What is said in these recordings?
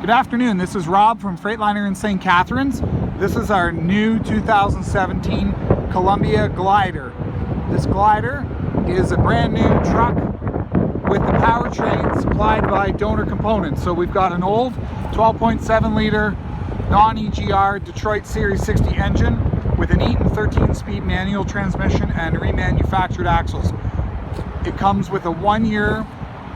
Good afternoon, this is Rob from Freightliner in St. Catharines. This is our new 2017 Columbia Glider. This glider is a brand new truck with the powertrain supplied by donor components. So we've got an old 12.7 liter non-EGR Detroit Series 60 engine with an Eaton 13-speed manual transmission and remanufactured axles. It comes with a 1-year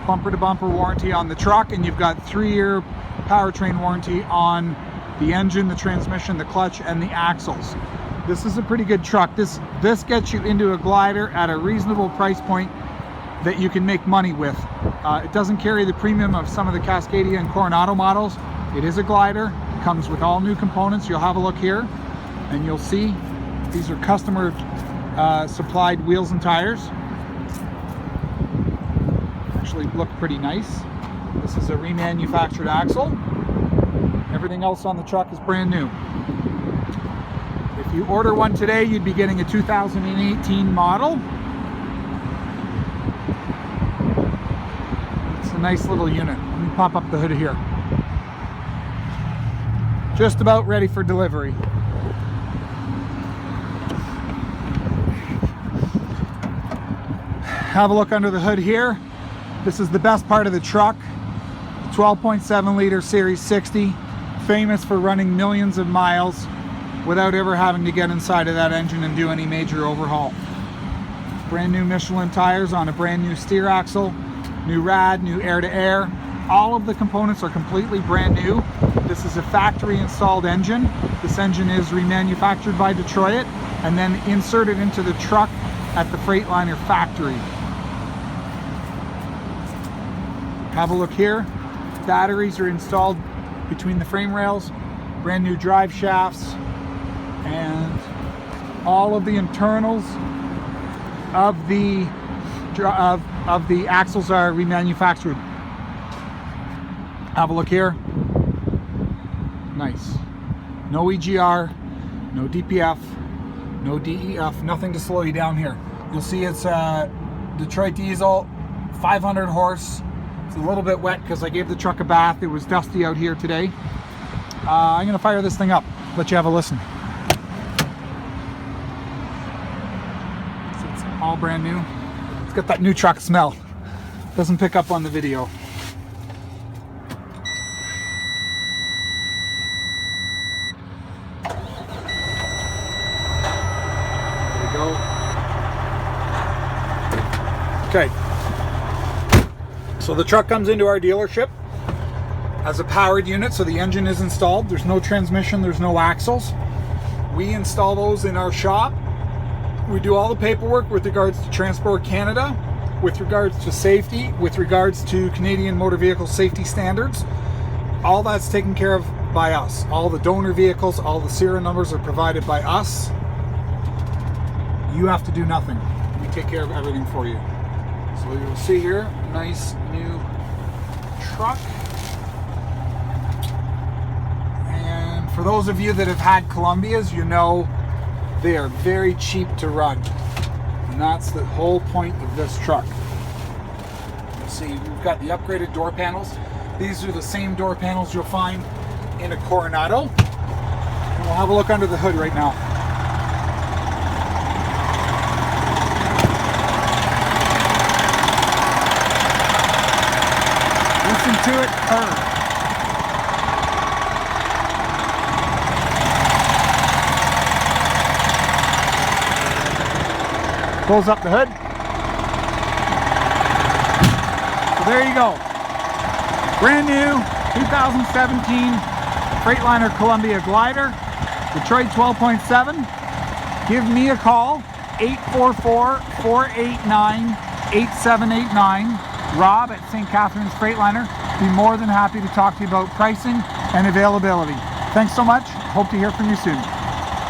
bumper-to-bumper warranty on the truck, and you've got 3-year powertrain warranty on the engine, the transmission, the clutch, and the axles. This is a pretty good truck. This gets you into a glider at a reasonable price point that you can make money with. It doesn't carry the premium of some of the Cascadia and Coronado models. It is a glider. It comes with all new components. You'll have a look here and you'll see these are customer supplied wheels and tires. Actually look pretty nice. This is a remanufactured axle. Everything else on the truck is brand new. If you order one today, you'd be getting a 2018 model. It's a nice little unit. Let me pop up the hood here. Just about ready for delivery. Have a look under the hood here. This is the best part of the truck. 12.7 liter Series 60, famous for running millions of miles without ever having to get inside of that engine and do any major overhaul. Brand new Michelin tires on a brand new steer axle, new rad, new air-to-air. All of the components are completely brand new. This is a factory installed engine. This engine is remanufactured by Detroit and then inserted into the truck at the Freightliner factory. Have a look here. Batteries are installed between the frame rails, brand new drive shafts, and all of the internals of the axles are remanufactured. Have a look here. Nice. No EGR, no DPF, no DEF, nothing to slow you down here. You'll see it's Detroit diesel, 500 horse. It's a little bit wet because I gave the truck a bath. It was dusty out here today. I'm going to fire this thing up, let you have a listen. So it's all brand new. It's got that new truck smell. Doesn't pick up on the video. There we go. Okay. So the truck comes into our dealership as a powered unit, so the engine is installed. There's no transmission, there's no axles. We install those in our shop. We do all the paperwork with regards to Transport Canada, with regards to safety, with regards to Canadian Motor Vehicle Safety Standards. All that's taken care of by us. All the donor vehicles, all the serial numbers are provided by us. You have to do nothing. We take care of everything for you. So you'll see here, nice new truck. And for those of you that have had Columbias, you know they are very cheap to run. And that's the whole point of this truck. You'll see we've got the upgraded door panels. These are the same door panels you'll find in a Coronado. And we'll have a look under the hood right now. Listen to it purr. Pulls up the hood. So there you go. Brand new 2017 Freightliner Columbia Glider, Detroit 12.7. Give me a call, 844-489-8789. Rob at St. Catharines Freightliner. Be more than happy to talk to you about pricing and availability. Thanks so much. Hope to hear from you soon.